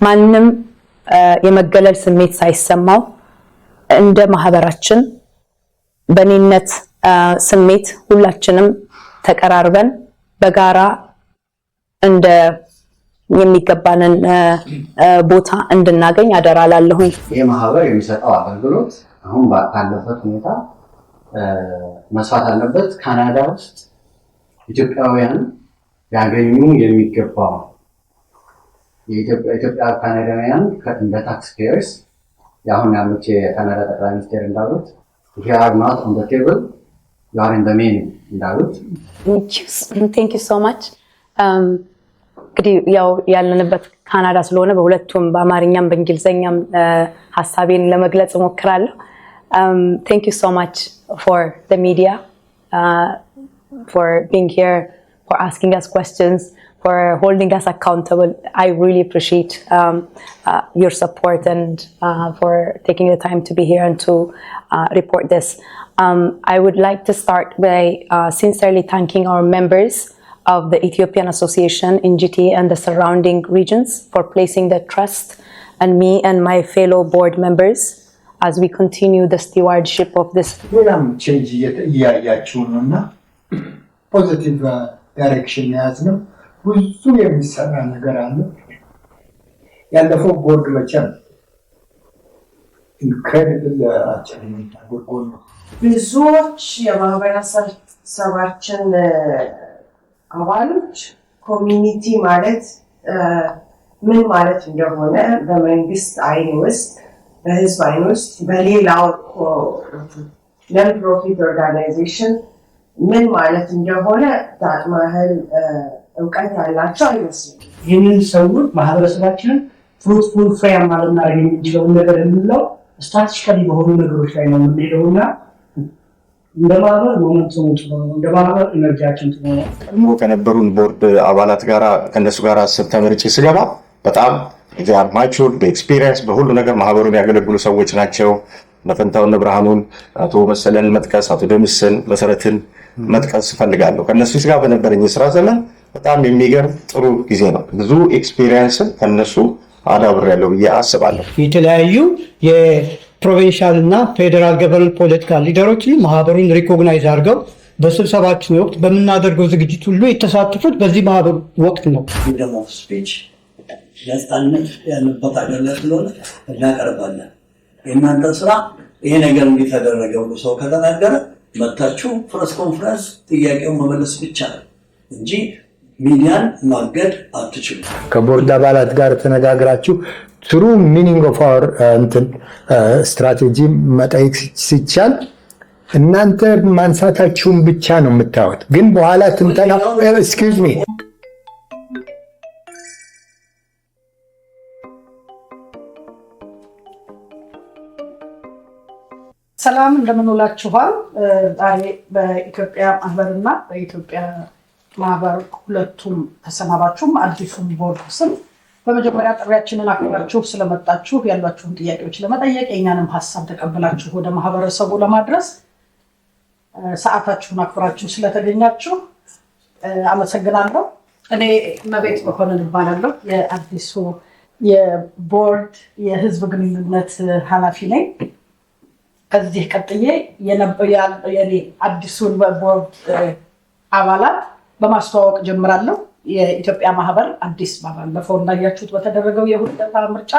ማንንም የመገለል ስሜት ሳይሰማው እንደ ማህበራችን በኔነት ስሜት ሁላችንም ተቀራርበን በጋራ እንደ የሚገባንን ቦታ እንድናገኝ አደራላለሁኝ። የማህበር የሚሰጠው አገልግሎት አሁን ባለበት ሁኔታ መስፋት አለበት። ካናዳ ውስጥ ኢትዮጵያውያን ያገኙ የሚገባው የኢትዮጵያ ካናዳውያን እንደ ታክስ ፔየርስ ያሁን ያሉት የካናዳ ጠቅላይ ሚኒስትር እንዳሉት we are not on the table, you are in the menu እንዳሉት። Thank you so much. እንግዲህ ያው ያለንበት ካናዳ ስለሆነ በሁለቱም በአማርኛም በእንግሊዘኛም ሐሳቤን ለመግለጽ ሞክራለሁ። Thank you so much for the media, for being here, for asking us questions, for holding us accountable. I really appreciate your support and for taking the time to be here and to report this. I would like to start by sincerely thanking our members of the Ethiopian Association in GTA and the surrounding regions for placing their trust in me and my fellow board members as we continue the stewardship of this. change positive direction ያዝነው ብዙ የሚሰራ ነገር አለ። ያለፈው ቦርድ መቼም incredible achievement አድርጎን ብዙዎች የማህበረሰባችን አባሎች ኮሚኒቲ ማለት ምን ማለት እንደሆነ በመንግስት አይን ውስጥ በህዝብ አይን ውስጥ በሌላው ነን ፕሮፊት ኦርጋናይዜሽን ምን ማለት እንደሆነ ታጥማህል እውቀት ያላቸው አይመስልም። ይህንን ሰዎች ማህበረሰባችንን ፍሩትፉል ፍሬያማ ልናደርግ የምንችለውን ነገር የምንለው ስትራቴጂካሊ በሆኑ ነገሮች ላይ ነው የምንሄደውና እንደ ማህበር ሞመንቱም ነው እንደ ማህበር ኢነርጂያችን ነው። ቀድሞ ከነበሩን ቦርድ አባላት ጋራ ከነሱ ጋር ተመርጬ ስገባ በጣም ዚያር ማቹር በኤክስፒሪየንስ በሁሉ ነገር ማህበሩን ያገለግሉ ሰዎች ናቸው። ነፈንታውን ብርሃኑን አቶ መሰለን መጥቀስ አቶ ደምስን መሰረትን መጥቀስ ፈልጋለሁ። ከነሱ ጋር በነበረኝ ስራ ዘመን በጣም የሚገርም ጥሩ ጊዜ ነው። ብዙ ኤክስፒሪየንስ ከነሱ አዳብሬያለሁ ብዬ አስባለሁ። የተለያዩ የፕሮቪንሻል እና ፌደራል ገቨርንመንት ፖለቲካል ሊደሮች ማህበሩን ሪኮግናይዝ አድርገው በስብሰባችን ወቅት በምናደርገው ዝግጅት ሁሉ የተሳተፉት በዚህ ማህበር ወቅት ነው። ፍሪደም ኦፍ ስፒች ነፃነት ያለበት ሀገር ስለሆነ እናቀርባለን። የእናንተ ስራ ይሄ ነገር እንዲተደረገ ብሎ ሰው ከተናገረ መታችሁ ፕሬስ ኮንፈረንስ ጥያቄውን መመለስ ብቻ ነው እንጂ ሚዲያን ማገድ አትችሉም። ከቦርድ አባላት ጋር ተነጋግራችሁ ትሩ ሚኒንግ ኦፍ አወር ስትራቴጂ መጠየቅ ሲቻል እናንተ ማንሳታችሁን ብቻ ነው የምታዩት፣ ግን በኋላ ትንተና ኤክስኪውዝ ሚ ሰላም እንደምንውላችኋል። ዛሬ በኢትዮጵያ ማህበርና በኢትዮጵያ ማህበር ሁለቱም ተሰናባችሁም አዲሱም ቦርድ ስም በመጀመሪያ ጥሪያችንን አክብራችሁ ስለመጣችሁ ያሏችሁን ጥያቄዎች ለመጠየቅ የኛንም ሀሳብ ተቀብላችሁ ወደ ማህበረሰቡ ለማድረስ ሰዓታችሁን አክብራችሁ ስለተገኛችሁ አመሰግናለሁ። እኔ መቤት መኮንን እባላለሁ። የአዲሱ የቦርድ የህዝብ ግንኙነት ኃላፊ ነኝ። ከዚህ ቀጥዬ የኔ አዲሱን ቦርድ አባላት በማስተዋወቅ ጀምራለሁ። የኢትዮጵያ ማህበር አዲስ ባለፈው እንዳያችሁት በተደረገው የሁለታ ምርጫ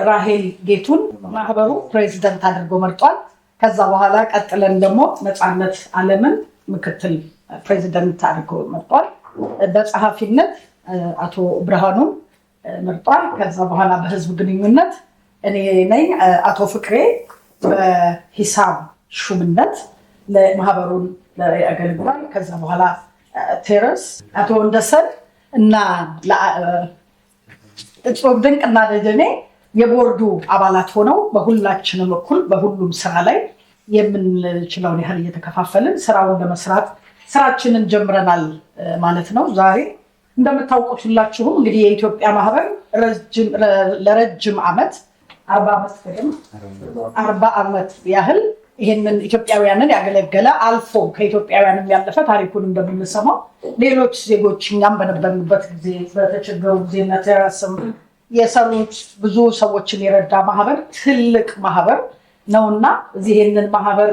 ራሄል ጌቱን ማህበሩ ፕሬዚደንት አድርጎ መርጧል። ከዛ በኋላ ቀጥለን ደግሞ ነፃነት አለምን ምክትል ፕሬዚደንት አድርጎ መርጧል። በጸሐፊነት አቶ ብርሃኑን መርጧል። ከዛ በኋላ በህዝብ ግንኙነት እኔ ነኝ። አቶ ፍቅሬ በሂሳብ ሹምነት ለማህበሩን ያገለግላል። ከዛ በኋላ ቴረስ አቶ ወንደሰን እና እጽብ ድንቅ እና ደጀኔ የቦርዱ አባላት ሆነው በሁላችንም እኩል በሁሉም ስራ ላይ የምንችለውን ያህል እየተከፋፈልን ስራውን ለመስራት ስራችንን ጀምረናል ማለት ነው። ዛሬ እንደምታውቁት ሁላችሁም እንግዲህ የኢትዮጵያ ማህበር ለረጅም ዓመት 40 ዓመት ያህል ይሄንን ኢትዮጵያውያንን ያገለገለ አልፎ ከኢትዮጵያውያንም ያለፈ ታሪኩን እንደምንሰማው ሌሎች ዜጎች እኛም በነበርንበት ጊዜ በተቸገሩ ጊዜ ነተራስም የሰሩት ብዙ ሰዎችን የረዳ ማህበር ትልቅ ማህበር ነውና ይሄንን ማህበር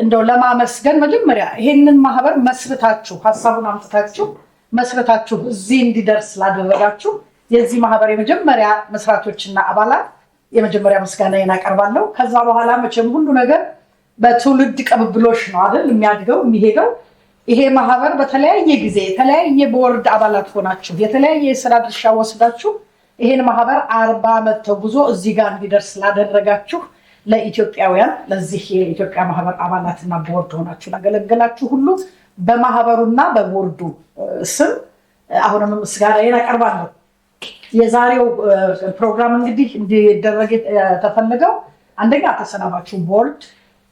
እንደው ለማመስገን መጀመሪያ ይሄንን ማህበር መስርታችሁ ሐሳቡን አምጥታችሁ መስርታችሁ እዚህ እንዲደርስ ላደረጋችሁ የዚህ ማህበር የመጀመሪያ መስራቾችና አባላት የመጀመሪያ ምስጋናዬን አቀርባለሁ። ከዛ በኋላ መቼም ሁሉ ነገር በትውልድ ቅብብሎሽ ነው አይደል የሚያድገው የሚሄደው። ይሄ ማህበር በተለያየ ጊዜ የተለያየ ቦርድ አባላት ሆናችሁ የተለያየ የስራ ድርሻ ወስዳችሁ ይሄን ማህበር 40 ዓመት ተጉዞ እዚህ ጋር እንዲደርስ ላደረጋችሁ ለኢትዮጵያውያን ለዚህ የኢትዮጵያ ማህበር አባላትና ቦርድ ሆናችሁ ላገለገላችሁ ሁሉ በማህበሩና በቦርዱ ስም አሁንም ምስጋናዬን አቀርባለሁ። የዛሬው ፕሮግራም እንግዲህ እንዲደረግ የተፈለገው አንደኛ ተሰናባችሁ ቦርድ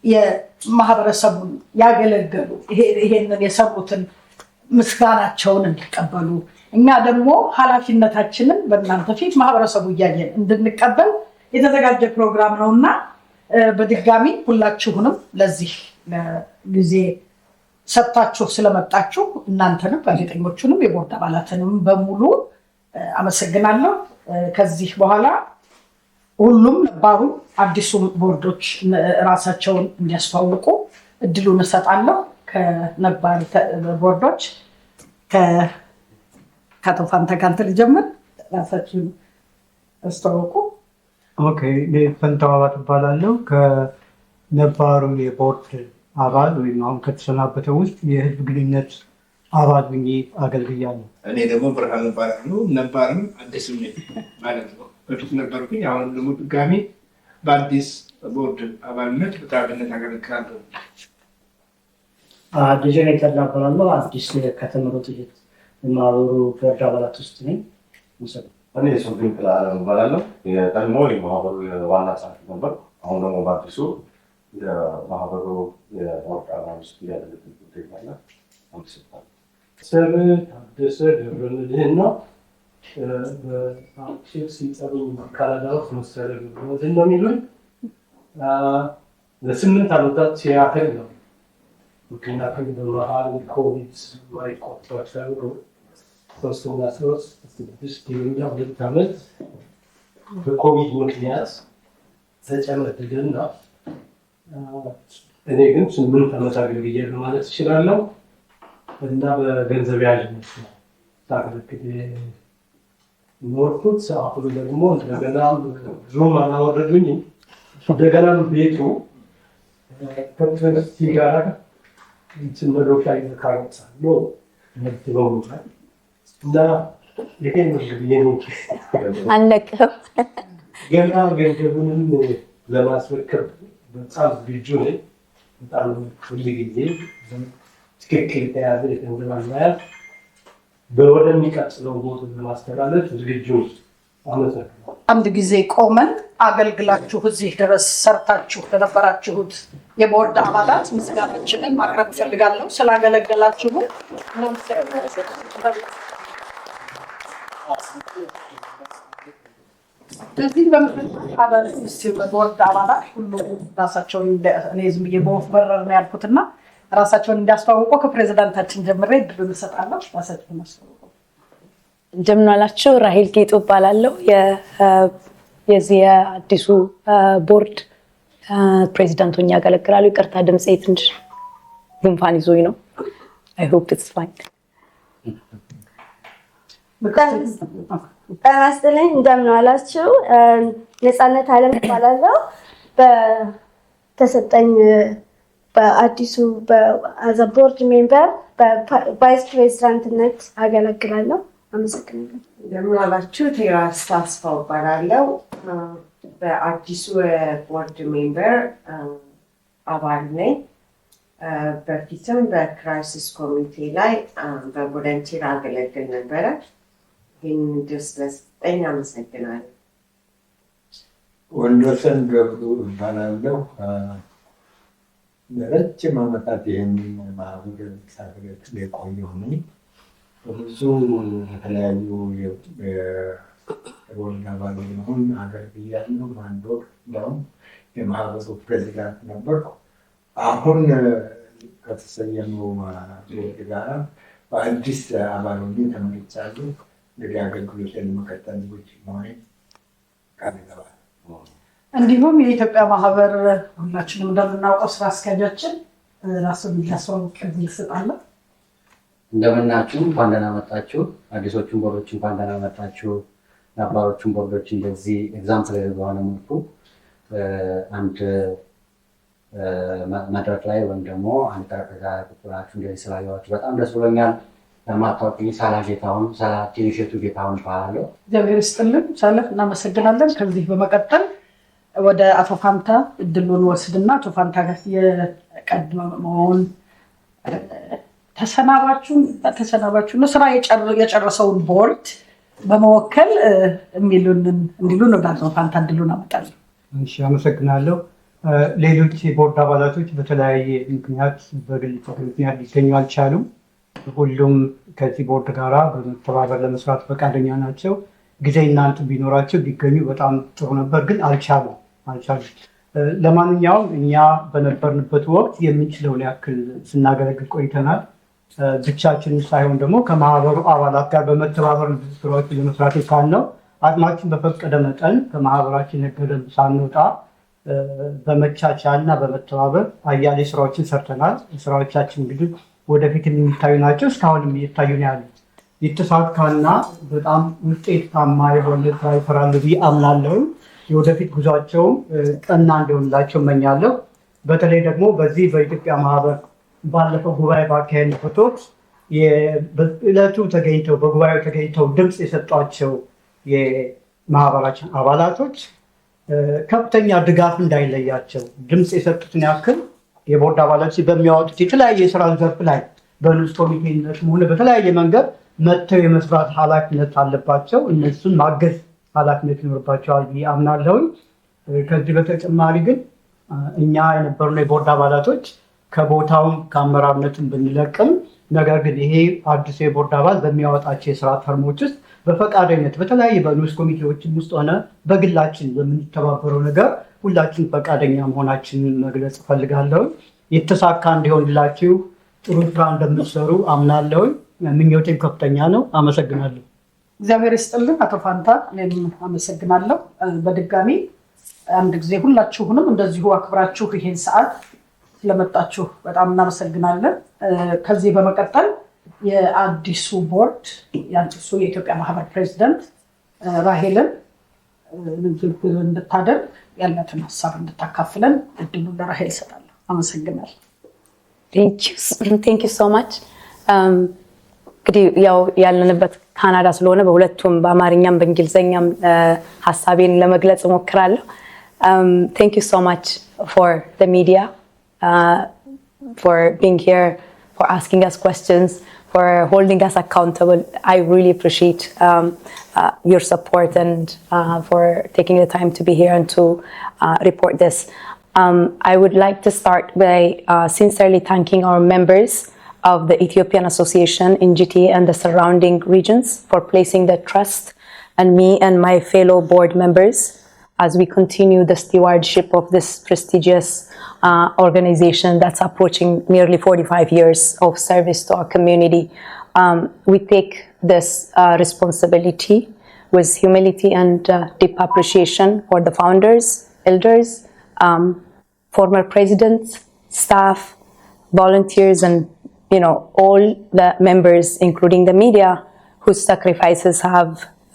የማህበረሰቡን ያገለገሉ ይሄንን የሰሩትን ምስጋናቸውን እንዲቀበሉ እኛ ደግሞ ኃላፊነታችንን በእናንተ ፊት ማህበረሰቡ እያየን እንድንቀበል የተዘጋጀ ፕሮግራም ነውና በድጋሚ ሁላችሁንም ለዚህ ጊዜ ሰጥታችሁ ስለመጣችሁ እናንተንም ጋዜጠኞቹንም የቦርድ አባላትንም በሙሉ አመሰግናለሁ። ከዚህ በኋላ ሁሉም ነባሩ አዲሱም ቦርዶች ራሳቸውን እንዲያስተዋውቁ እድሉን እሰጣለሁ። ከነባር ቦርዶች ከአቶ ፋንታካንተ ልጀምር። ራሳችሁን አስተዋውቁ። ኦኬ፣ ፈንታው አባት እባላለሁ። ከነባሩ የቦርድ አባል ወይም አሁን ከተሰናበተ ውስጥ የህዝብ ግንኙነት አባል ሆኜ አገልግያለሁ። እኔ ደግሞ ብርሃኑ እባላለሁ። ነባርም አዲስም ማለት ነው። በፊት ነበርኩኝ። አሁን ደግሞ ድጋሚ በአዲስ ቦርድ አባልነት በጣቢያነት አገለግላለሁ። ደጀኔ ተድላ እባላለሁ። አዲስ ከተመረጡ የማህበሩ ቦርድ አባላት ውስጥ ነኝ። እኔ ሶፊን ጥላለም እባላለሁ። የቀድሞ የማህበሩ ዋና ጸሐፊ ነበር። አሁን ደግሞ በአዲሱ የማህበሩ የቦርድ አባል ውስጥ እያገለገልኩ እገኛለሁ። አመሰግናለሁ። ስም ታደሰ ገብረመድህን ነው። በአክሽን ሲጠሩኝ ካናዳ ውስጥ መሰለ ምንድን ነው የሚሉኝ ለ8 ዓመታት ያህል ነው። ምክንያቱም በመሀል ኮቪድ ማይቆጠር ተብሎ 3 ዓመት በኮቪድ ምክንያት ተጨመደደና እኔ ግን 8 ዓመት አገልግያለሁ ማለት እችላለሁ። እና በገንዘብ ያዥነት ነው ታገለግል ኖርኩት። አሁን ደግሞ እንደገና ዙም አላወረዱኝም። እንደገና ቤቱ ከትምህርት ጋር መዶሻ ይነካረሳሉ ነትበው እና ይሄ አንለቅም። ገና ገንዘቡንም ለማስረከብ በጣም ዝግጁ ነኝ። በጣም ሁሉ ጊዜ ትክክል የተያዘ የገንዘብ አያያዝ ወደሚቀጥለው ቦታ ለማስተላለፍ ዝግጁ አመሰግናለሁ። አንድ ጊዜ ቆመን አገልግላችሁ እዚህ ድረስ ሰርታችሁ ለነበራችሁት የቦርድ አባላት ምስጋናችንን ማቅረብ እፈልጋለሁ። ስላገለገላችሁ ስለዚህ በቦርድ አባላት ሁሉ ራሳቸውን እኔ ዝም ብዬ በወፍ በረር ነው ያልኩትና ራሳቸውን እንዲያስተዋውቁ ከፕሬዝዳንታችን ጀምሬ እድሉን እሰጣለሁ። ራሳቸውን አስተዋውቁ። እንደምን ዋላችሁ። ራሄል ጌጡ እባላለሁ። የዚህ የአዲሱ ቦርድ ፕሬዚዳንት ሆኜ አገለግላለሁ። ይቅርታ ድምፄ ትንሽ ጉንፋን ይዞኝ ነው። አይ ሆፕ ኢትስ ፋይን። ጤና ይስጥልኝ። እንደምን ዋላችሁ። ነፃነት አለም እባላለሁ። በተሰጠኝ በአዲሱ በአዘ ቦርድ ሜምበር በቫይስ ፕሬዚዳንትነት አገለግላለሁ። አመሰግናለሁ። እንደምን ዋላችሁ። ቴራስ ታስፋው እባላለሁ። በአዲሱ ቦርድ ሜምበር አባል ነኝ። በፊትም በክራይሲስ ኮሚቴ ላይ በቮለንቲር አገለግል ነበረ። ይህን ድል ስለሰጠኝ አመሰግናለሁ። ወንዶሰን ገብሩ እባላለሁ። ለረጅም ዓመታት ይህንን ማህበር ሳገለግል የቆየሁ ነኝ። ብዙ የተለያዩ የቦርድ አባል መሆን አገልግያለሁ። አንድ ወቅት እንደውም የማህበሩ ፕሬዚዳንት ነበርኩ። አሁን ከተሰየመው ቦርድ ጋር በአዲስ አባል ሆኜ ተመርጫለሁ። እንግዲህ አገልግሎትን መቀጠል ማየት ቃል ይገባል። እንዲሁም የኢትዮጵያ ማህበር ሁላችንም እንደምናውቀው ስራ አስኪያጃችን ራሱን ሊያስተዋውቅ ይሰጣል። እንደምናችሁ፣ እንኳን ደህና መጣችሁ። አዲሶቹን ቦርዶች እንኳን ደህና መጣችሁ። ነባሮቹን ቦርዶች እንደዚህ ኤግዛምፕል በሆነ መልኩ አንድ መድረክ ላይ ወይም ደግሞ አንድ ጠረጴዛ ቁጥራችሁ እንደዚህ ስላየኋችሁ በጣም ደስ ብሎኛል። ለማታወቅኝ ሳላ ጌታሁን ሳላ ቲኒሸቱ ጌታሁን እባላለሁ። እግዚአብሔር ይስጥልን ሳለፍ እናመሰግናለን። ከዚህ በመቀጠል ወደ አቶ ፋንታ እድሉን ወስድና አቶ ፋንታ ጋር የቀድሞውን ተሰናባችሁ ስራ የጨረሰውን ቦርድ በመወከል እንዲሉን ወደ አቶ ፋንታ እድሉን አመጣለሁ። እሺ፣ አመሰግናለሁ። ሌሎች የቦርድ አባላቶች በተለያየ ምክንያት በግል ምክንያት ሊገኙ አልቻሉም። ሁሉም ከዚህ ቦርድ ጋራ በመተባበር ለመስራት ፈቃደኛ ናቸው። ጊዜ እናንተ ቢኖራቸው ቢገኙ በጣም ጥሩ ነበር፣ ግን አልቻሉም። ለማንኛውም እኛ በነበርንበት ወቅት የምንችለውን ያክል ስናገለግል ቆይተናል። ብቻችንን ሳይሆን ደግሞ ከማህበሩ አባላት ጋር በመተባበር ስራዎች ለመስራት የቻልነው አቅማችን በፈቀደ መጠን ከማህበራችን ህገደንብ ሳንወጣ በመቻቻል እና በመተባበር አያሌ ስራዎችን ሰርተናል። ስራዎቻችን እንግዲህ ወደፊት የሚታዩ ናቸው። እስካሁንም እየታዩ ነው ያሉት። የተሳካና በጣም ውጤታማ የሆነ ስራ ይሰራሉ ብዬ አምናለሁ። የወደፊት ጉዟቸውም ቀና እንዲሆንላቸው እመኛለሁ። በተለይ ደግሞ በዚህ በኢትዮጵያ ማህበር ባለፈው ጉባኤ ባካሄድንበት ወቅት በዕለቱ በጉባኤው ተገኝተው ድምፅ የሰጧቸው የማህበራችን አባላቶች ከፍተኛ ድጋፍ እንዳይለያቸው ድምፅ የሰጡትን ያክል የቦርድ አባላት በሚያወጡት የተለያየ የስራ ዘርፍ ላይ በንዑስ ኮሚቴነትም ሆነ በተለያየ መንገድ መጥተው የመስራት ኃላፊነት አለባቸው። እነሱን ማገዝ ኃላፊነት ይኖርባቸዋል ብዬ አምናለሁ። ከዚህ በተጨማሪ ግን እኛ የነበሩን የቦርድ አባላቶች ከቦታውም ከአመራርነትም ብንለቅም፣ ነገር ግን ይሄ አዲሱ የቦርድ አባል በሚያወጣቸው የስራ ተርሞች ውስጥ በፈቃደኝነት በተለያየ በንዑስ ኮሚቴዎችን ውስጥ ሆነ በግላችን በምንተባበረው ነገር ሁላችን ፈቃደኛ መሆናችንን መግለጽ እፈልጋለሁ። የተሳካ እንዲሆንላችሁ ጥሩ ስራ እንደምትሰሩ አምናለሁ። ምኞቴም ከፍተኛ ነው። አመሰግናለሁ። እግዚአብሔር ይስጥልን አቶ ፋንታ፣ እኔም አመሰግናለሁ። በድጋሚ አንድ ጊዜ ሁላችሁንም እንደዚሁ አክብራችሁ ይሄን ሰዓት ስለመጣችሁ በጣም እናመሰግናለን። ከዚህ በመቀጠል የአዲሱ ቦርድ የአዲሱ የኢትዮጵያ ማህበር ፕሬዚደንት ራሄልን ንግግር እንድታደርግ ያላትን ሀሳብ እንድታካፍለን እድሉን ለራሄል እሰጣለሁ። አመሰግናለሁ። ቴንክ ዩ ሶ ማች። እንግዲህ ያው ያለንበት ካናዳ ስለሆነ በሁለቱም በአማርኛም በእንግሊዝኛም ሀሳቤን ለመግለጽ እሞክራለሁ። ቴንክ ዩ ሶ ማች ፎር ዘ ሚዲያ for being here, for asking us questions, for holding us accountable. I really appreciate your support and for taking the time to be here and to report this. I would like to start by sincerely thanking our members of the Ethiopian Association in GTA and the surrounding regions for placing their trust in me and my fellow board members as we continue the stewardship of this prestigious organization that's approaching nearly 45 years of service to our community. We take this responsibility with humility and deep appreciation for the founders, elders, former presidents, staff, volunteers, and all the members, including the media, whose sacrifices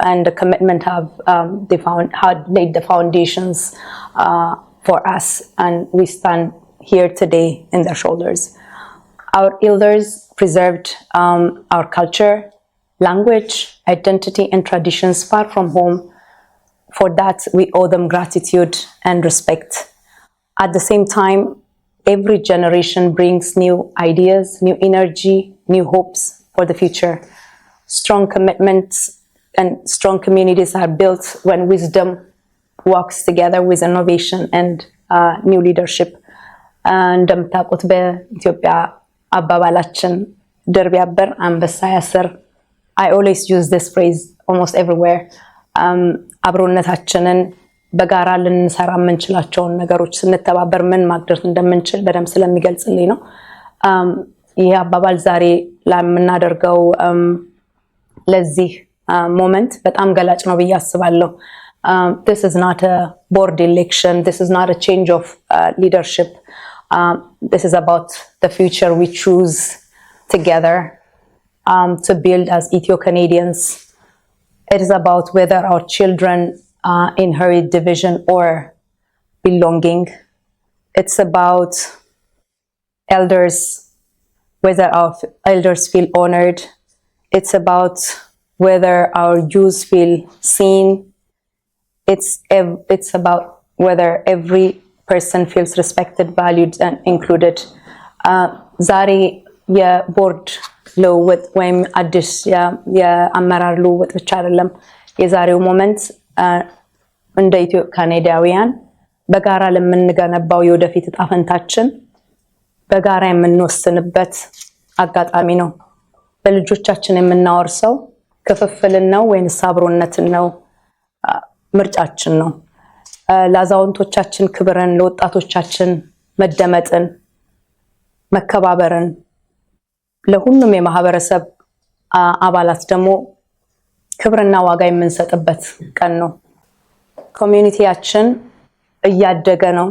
and the commitment have laid the foundations for us, and we stand here today in their shoulders. Our elders preserved our culture, language, identity, and traditions far from home. For that, we owe them gratitude and respect. At the same time, every generation brings new ideas, new energy, new hopes for the future. Strong commitments and strong communities are built when wisdom works together with innovation and new leadership. እንደምታውቁት በኢትዮጵያ አባባላችን ድር ቢያብር አንበሳ ያስር። I always use this phrase almost everywhere. አብሮነታችንን በጋራ ልንሰራ የምንችላቸውን ነገሮች ስንተባበር ምን ማድረግ እንደምንችል በደንብ ስለሚገልጽልኝ ነው። ይህ አባባል ዛሬ ለምናደርገው ለዚህ ሞመንት በጣም ገላጭ ነው ብዬ አስባለሁ። This is not a board election. This is not a change of leadership. This is about the future we choose together to build as Ethio-Canadians. It is about whether our children inherit division or belonging. It's about elders, whether our elders feel honored. It's about whether our youth feel seen. It's about whether every person feels respected, valued, and included. ዛሬ የቦርድ ልውውጥ ወይም አዲስ የአመራር ልውውጥ ብቻ አይደለም። የዛሬው ሞመንት እንደ ኢትዮ ካናዳውያን በጋራ ለምንገነባው የወደፊት ዕጣ ፈንታችን በጋራ የምንወስንበት አጋጣሚ ነው። ለልጆቻችን የምናወርሰው ክፍፍልን ነው ወይንስ አብሮነትን ነው? ምርጫችን ነው። ለአዛውንቶቻችን ክብርን፣ ለወጣቶቻችን መደመጥን፣ መከባበርን፣ ለሁሉም የማህበረሰብ አባላት ደግሞ ክብርና ዋጋ የምንሰጥበት ቀን ነው። ኮሚዩኒቲያችን እያደገ ነው።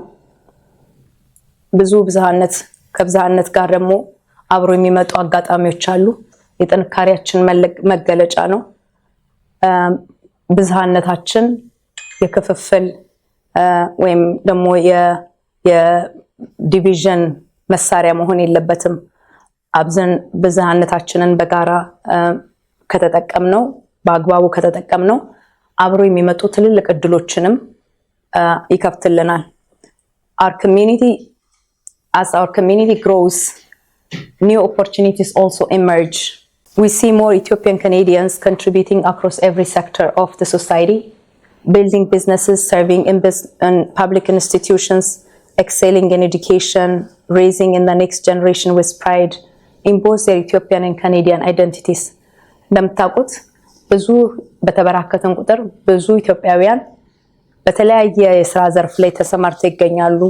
ብዙ ብዝሃነት ከብዝሃነት ጋር ደግሞ አብሮ የሚመጡ አጋጣሚዎች አሉ። የጥንካሬያችን መገለጫ ነው። ብዝሃነታችን የክፍፍል ወይም ደግሞ የዲቪዥን መሳሪያ መሆን የለበትም። አብዘን ብዝሃነታችንን በጋራ ከተጠቀምነው፣ በአግባቡ ከተጠቀምነው አብሮ የሚመጡ ትልልቅ እድሎችንም ይከፍትልናል። As our community grows, new opportunities also emerge. We see more Ethiopian Canadians contributing across every sector of the society, building businesses, serving in public institutions, excelling in education, raising in the next generation with pride in both their Ethiopian and Canadian identities. እንደምታውቁት ብዙ በተበራከተን ቁጥር ብዙ ኢትዮጵያውያን በተለያየ የስራ ዘርፍ ላይ ተሰማርተው ይገኛሉ።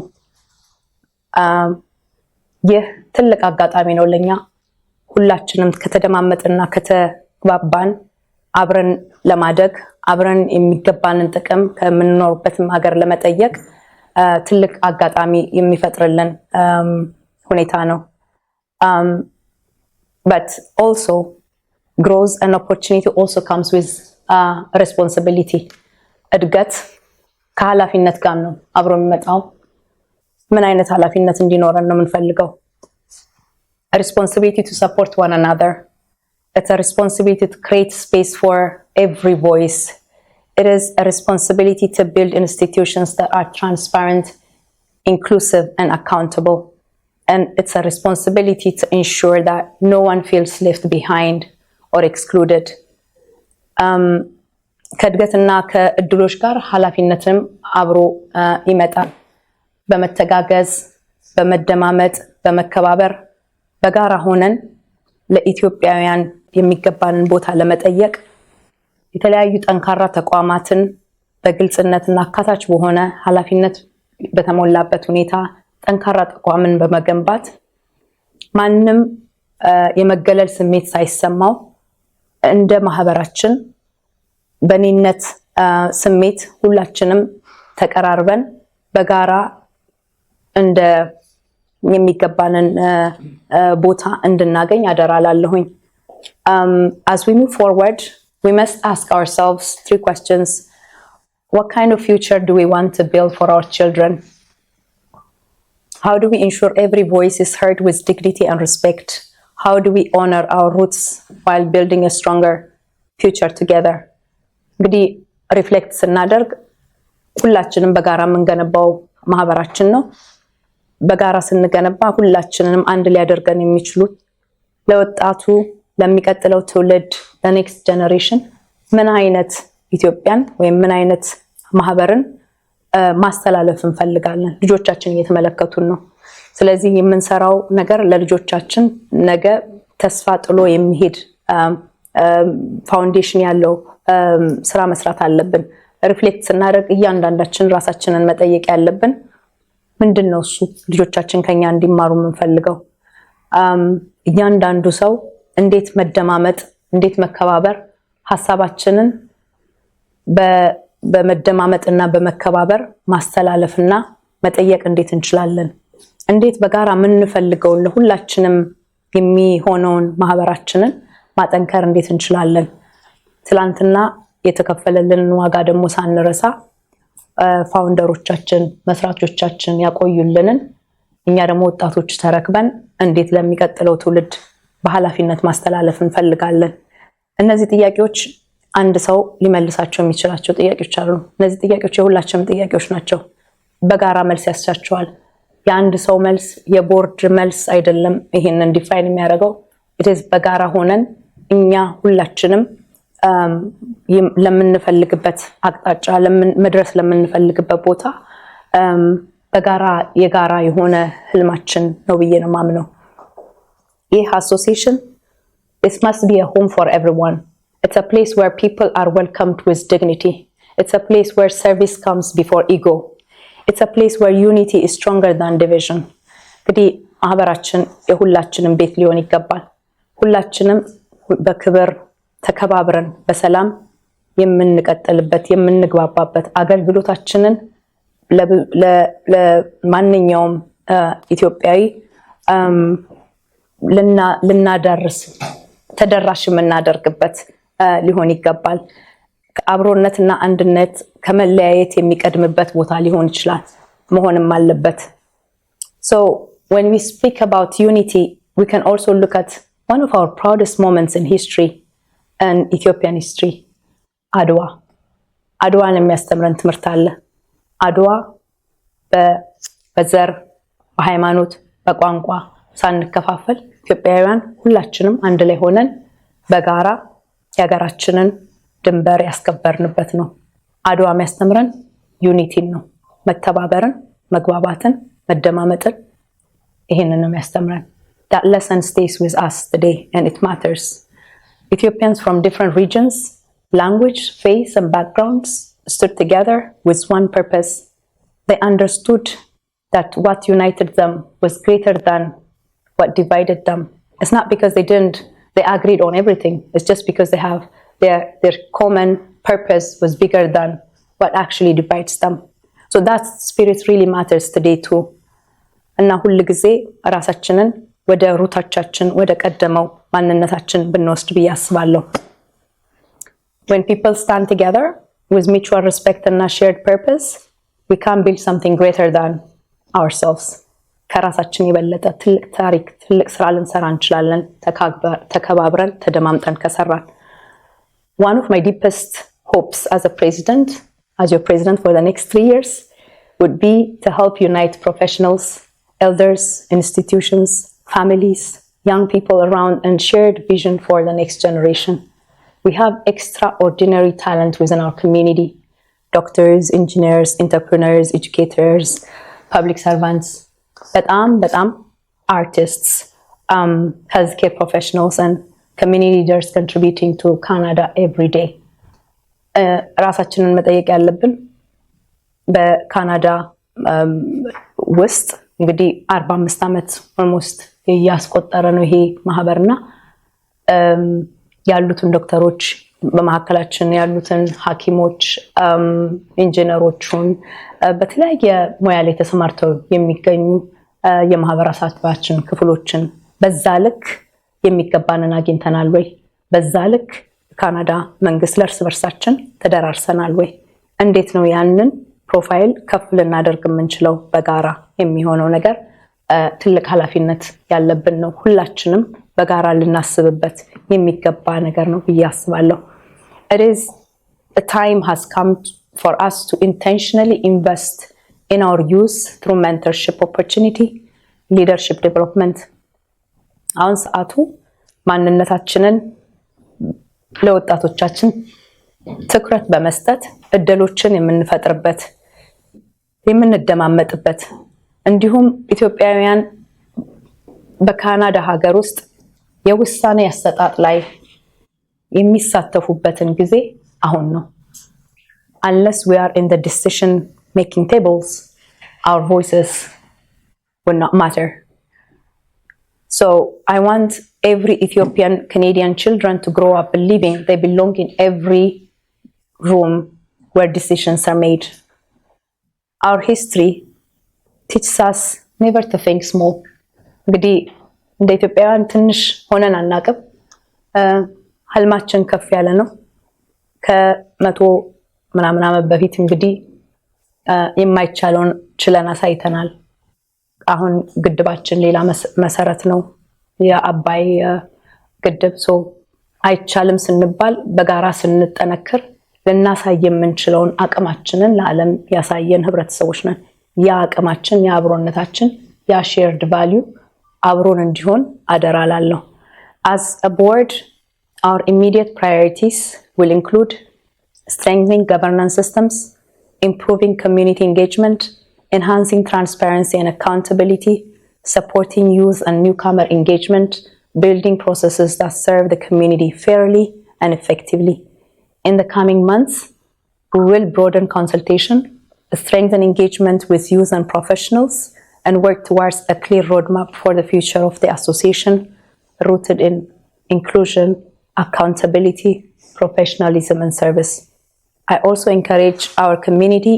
ይህ ትልቅ አጋጣሚ ነው ለኛ። ሁላችንም ከተደማመጥና ከተግባባን አብረን ለማደግ አብረን የሚገባንን ጥቅም ከምንኖርበትም ሀገር ለመጠየቅ ትልቅ አጋጣሚ የሚፈጥርልን ሁኔታ ነው። But also growth and opportunity also comes with responsibility. እድገት ከኃላፊነት ጋር ነው አብሮ የሚመጣው። ምን አይነት ኃላፊነት እንዲኖረን ነው የምንፈልገው? A responsibility to support one another. It's a responsibility to create space for every voice. It is a responsibility to build institutions that are transparent, inclusive, and accountable. And it's a responsibility to ensure that no one feels left behind or excluded. ከእድገትና ከእድሎች ጋር ኃላፊነትም አብሮ ይመጣል። በመተጋገዝ፣ በመደማመጥ፣ በመከባበር በጋራ ሆነን ለኢትዮጵያውያን የሚገባንን ቦታ ለመጠየቅ የተለያዩ ጠንካራ ተቋማትን በግልጽነትና አካታች በሆነ ኃላፊነት በተሞላበት ሁኔታ ጠንካራ ተቋምን በመገንባት ማንንም የመገለል ስሜት ሳይሰማው እንደ ማህበራችን በኔነት ስሜት ሁላችንም ተቀራርበን በጋራ እንደ የሚገባንን ቦታ እንድናገኝ አደራላለሁኝ። As we move forward, we must ask ourselves 3 questions. What kind of future do we want to build for our children? How do we ensure every voice is heard with dignity and respect? How do we honor our roots while building a stronger future together? እንግዲህ ሪፍሌክት ስናደርግ ሁላችንም በጋራ የምንገነባው ማህበራችን ነው። በጋራ ስንገነባ ሁላችንንም አንድ ሊያደርገን የሚችሉት ለወጣቱ ለሚቀጥለው ትውልድ ለኔክስት ጀነሬሽን ምን አይነት ኢትዮጵያን ወይም ምን አይነት ማህበርን ማስተላለፍ እንፈልጋለን? ልጆቻችን እየተመለከቱን ነው። ስለዚህ የምንሰራው ነገር ለልጆቻችን ነገ ተስፋ ጥሎ የሚሄድ ፋውንዴሽን ያለው ስራ መስራት አለብን። ሪፍሌክት ስናደርግ እያንዳንዳችን ራሳችንን መጠየቅ ያለብን ምንድነው እሱ ልጆቻችን ከኛ እንዲማሩ የምንፈልገው? እያንዳንዱ ሰው እንዴት መደማመጥ፣ እንዴት መከባበር፣ ሀሳባችንን በመደማመጥና በመከባበር ማስተላለፍና መጠየቅ እንዴት እንችላለን? እንዴት በጋራ የምንፈልገውን ለሁላችንም የሚሆነውን ማህበራችንን ማጠንከር እንዴት እንችላለን? ትላንትና የተከፈለልንን ዋጋ ደግሞ ሳንረሳ ፋውንደሮቻችን መስራቾቻችን ያቆዩልንን እኛ ደግሞ ወጣቶች ተረክበን እንዴት ለሚቀጥለው ትውልድ በኃላፊነት ማስተላለፍ እንፈልጋለን? እነዚህ ጥያቄዎች አንድ ሰው ሊመልሳቸው የሚችላቸው ጥያቄዎች አሉ። እነዚህ ጥያቄዎች የሁላችንም ጥያቄዎች ናቸው። በጋራ መልስ ያስቻቸዋል። የአንድ ሰው መልስ የቦርድ መልስ አይደለም ይሄንን ዲፋይን የሚያደርገው። በጋራ ሆነን እኛ ሁላችንም ለምንፈልግበት አቅጣጫ መድረስ ለምንፈልግበት ቦታ በጋራ የጋራ የሆነ ህልማችን ነው ብዬ ነው የማምነው። ይህ አሶሲዬሽን this must be a home for everyone. It's a place where people are welcomed with dignity. It's a place where service comes before ego. It's a place where unity is stronger than division. እንግዲህ ማህበራችን የሁላችንም ቤት ሊሆን ይገባል። ሁላችንም በክብር ተከባብረን በሰላም የምንቀጥልበት የምንግባባበት አገልግሎታችንን ለማንኛውም ኢትዮጵያዊ ልናዳርስ ተደራሽ የምናደርግበት ሊሆን ይገባል። አብሮነትና አንድነት ከመለያየት የሚቀድምበት ቦታ ሊሆን ይችላል መሆንም አለበት። So when we speak about unity, we can also look at one of our proudest moments in history and Ethiopian history, አድዋ። አድዋን የሚያስተምረን ትምህርት አለ። አድዋ በዘር በሃይማኖት በቋንቋ ሳንከፋፈል ኢትዮጵያውያን ሁላችንም አንድ ላይ ሆነን በጋራ የሀገራችንን ድንበር ያስከበርንበት ነው። አድዋ የሚያስተምረን ዩኒቲን ነው፣ መተባበርን፣ መግባባትን፣ መደማመጥን። ይሄንን ነው የሚያስተምረን። That lesson stays with us today and it matters. Ethiopians from different regions, language, faith and backgrounds stood together with one purpose. They understood that what united them was greater than what divided them. It's not because they agreed on everything. It's just because they have their common purpose was bigger than what actually divides them. So that spirit really matters today too. እና ሁል ጊዜ ራሳችንን ወደ ሩታችን ወደ ቀደመው ማንነታችን ብንወስድ ብዬ አስባለሁ። When people stand together with mutual respect and a shared purpose, we can build something greater than ourselves. ከራሳችን የበለጠ ትልቅ ታሪክ ትልቅ ስራ ልንሰራ እንችላለን ተከባብረን ተደማምጠን ከሰራን። One of my deepest hopes as your president for the next 3 years would be to help unite professionals, elders, institutions, families, young people around and shared vision for the next generation. We have extraordinary talent within our community. Doctors, engineers, entrepreneurs, educators, public servants, በጣም artists, healthcare professionals and community leaders contributing to Canada every day. ራሳችንን መጠየቅ ያለብን በካናዳ ውስጥ እንግዲህ 45 ዓመት ኦልሞስት እያስቆጠረ ነው ይሄ ማህበርና ያሉትን ዶክተሮች በመካከላችን ያሉትን ሐኪሞች ኢንጂነሮችን በተለያየ ሙያ ላይ ተሰማርተው የሚገኙ የማህበረሰባችን ክፍሎችን በዛ ልክ የሚገባንን አግኝተናል ወይ? በዛ ልክ ካናዳ መንግስት ለእርስ በርሳችን ተደራርሰናል ወይ? እንዴት ነው ያንን ፕሮፋይል ከፍ ልናደርግ የምንችለው? በጋራ የሚሆነው ነገር ትልቅ ኃላፊነት ያለብን ነው። ሁላችንም በጋራ ልናስብበት የሚገባ ነገር ነው ብዬ አስባለሁ። A time has come for us to intentionally invest in our youth through mentorship opportunity, leadership development. አሁን ሰዓቱ ማንነታችንን ለወጣቶቻችን ትኩረት በመስጠት እድሎችን የምንፈጥርበት የምንደማመጥበት እንዲሁም ኢትዮጵያውያን በካናዳ ሀገር ውስጥ የውሳኔ አሰጣጥ ላይ የሚሳተፉበትን ጊዜ አሁን ነው። Unless we are in the decision making tables, our voices will not matter. So I want every Ethiopian Canadian children to grow up believing they belong in every room where decisions are made. Our history teaches us never to think small. እንግዲህ እንደ ኢትዮጵያውያን ትንሽ ሆነን አናቅም። ህልማችን ከፍ ያለ ነው። ከመቶ ምናምን ዓመት በፊት እንግዲህ የማይቻለውን ችለን አሳይተናል። አሁን ግድባችን ሌላ መሰረት ነው፣ የአባይ ግድብ። ሶ አይቻልም ስንባል በጋራ ስንጠነክር ልናሳይ የምንችለውን አቅማችንን ለዓለም ያሳየን ህብረተሰቦች ነን። ያ አቅማችን፣ ያ አብሮነታችን፣ ያ ሼርድ ቫልዩ አብሮን እንዲሆን አደራ ላለሁ። As a board, our immediate priorities will include strengthening governance systems, improving community engagement, enhancing transparency and accountability, supporting youth and newcomer engagement, building processes that serve the community fairly and effectively. In the coming months, we will broaden consultation, strengthen engagement with youth and professionals, and work towards a clear roadmap for the future of the association, rooted in inclusion, accountability, professionalism, and service. I also encourage our community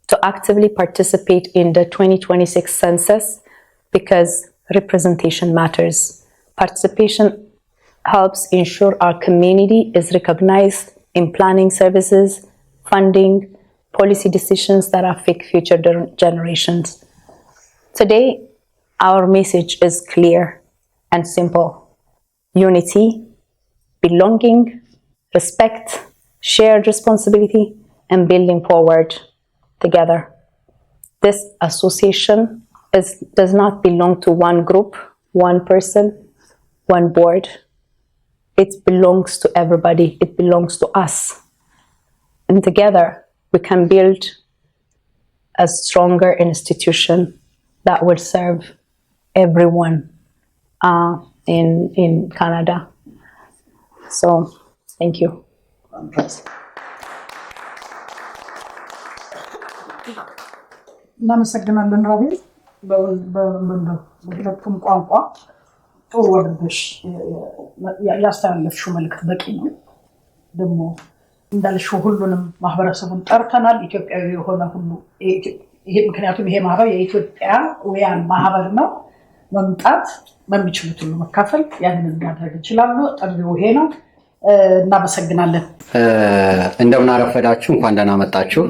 to actively participate in the 2026 census because representation matters. Participation helps ensure our community is recognized in planning services, funding, policy decisions that affect future generations. Today, our message is clear and simple. Unity, belonging, respect, shared responsibility, and building forward together. This association does not belong to one group, one person, one board. It belongs to everybody. It belongs to us. And together, we can build a stronger institution that will serve everyone in Canada. So, thank you. እናመሰግናለን ራቤል። በሁለቱም ቋንቋ ጥሩ ወርደሽ ያስተላለፍሽው መልዕክት በቂ ነው። ደግሞ እንዳልሽው ሁሉንም ማህበረሰቡን ጠርተናል። ኢትዮጵያዊ የሆነ ሁሉ ምክንያቱም ይሄ ማህበር የኢትዮጵያውያን ማህበር ነው። መምጣት በሚችሉት ሁሉ መካፈል ያንን ማድረግ ይችላሉ። ጥሪው ይሄ ነው። እናመሰግናለን። እንደምን አረፈዳችሁ፣ እንኳን ደህና መጣችሁ።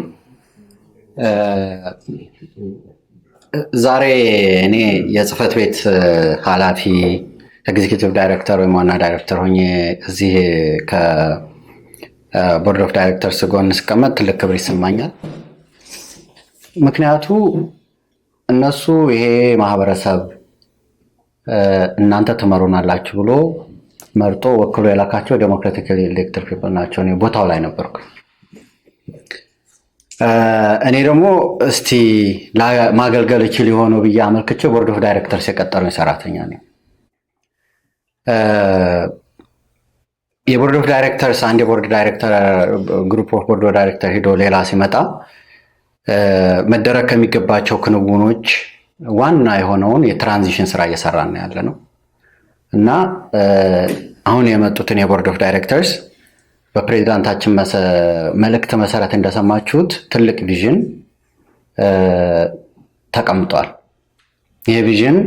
ዛሬ እኔ የጽህፈት ቤት ኃላፊ ኤግዚኪዩቲቭ ዳይሬክተር ወይም ዋና ዳይሬክተር ሆኜ እዚህ ከቦርድ ኦፍ ዳይሬክተርስ ጎን ስቀመጥ ትልቅ ክብር ይሰማኛል። ምክንያቱ እነሱ ይሄ ማህበረሰብ እናንተ ትመሩናላችሁ ብሎ መርጦ ወክሎ የላካቸው ዴሞክራቲካሊ ኤሌክትድ ፒፕል ናቸው። እኔ ቦታው ላይ ነበርኩ። እኔ ደግሞ እስቲ ማገልገል እችል የሆነው ብዬ አመልክቼ ቦርድ ኦፍ ዳይሬክተርስ የቀጠሩኝ ሰራተኛ ነኝ። የቦርድ ኦፍ ዳይሬክተርስ አንድ የቦርድ ዳይሬክተር ግሩፕ ኦፍ ቦርድ ኦፍ ዳይሬክተር ሄዶ ሌላ ሲመጣ መደረግ ከሚገባቸው ክንውኖች ዋና የሆነውን የትራንዚሽን ስራ እየሰራን ያለ ነው እና አሁን የመጡትን የቦርድ ኦፍ ዳይሬክተርስ በፕሬዝዳንታችን መልእክት መሰረት እንደሰማችሁት ትልቅ ቪዥን ተቀምጧል። ይሄ ቪዥን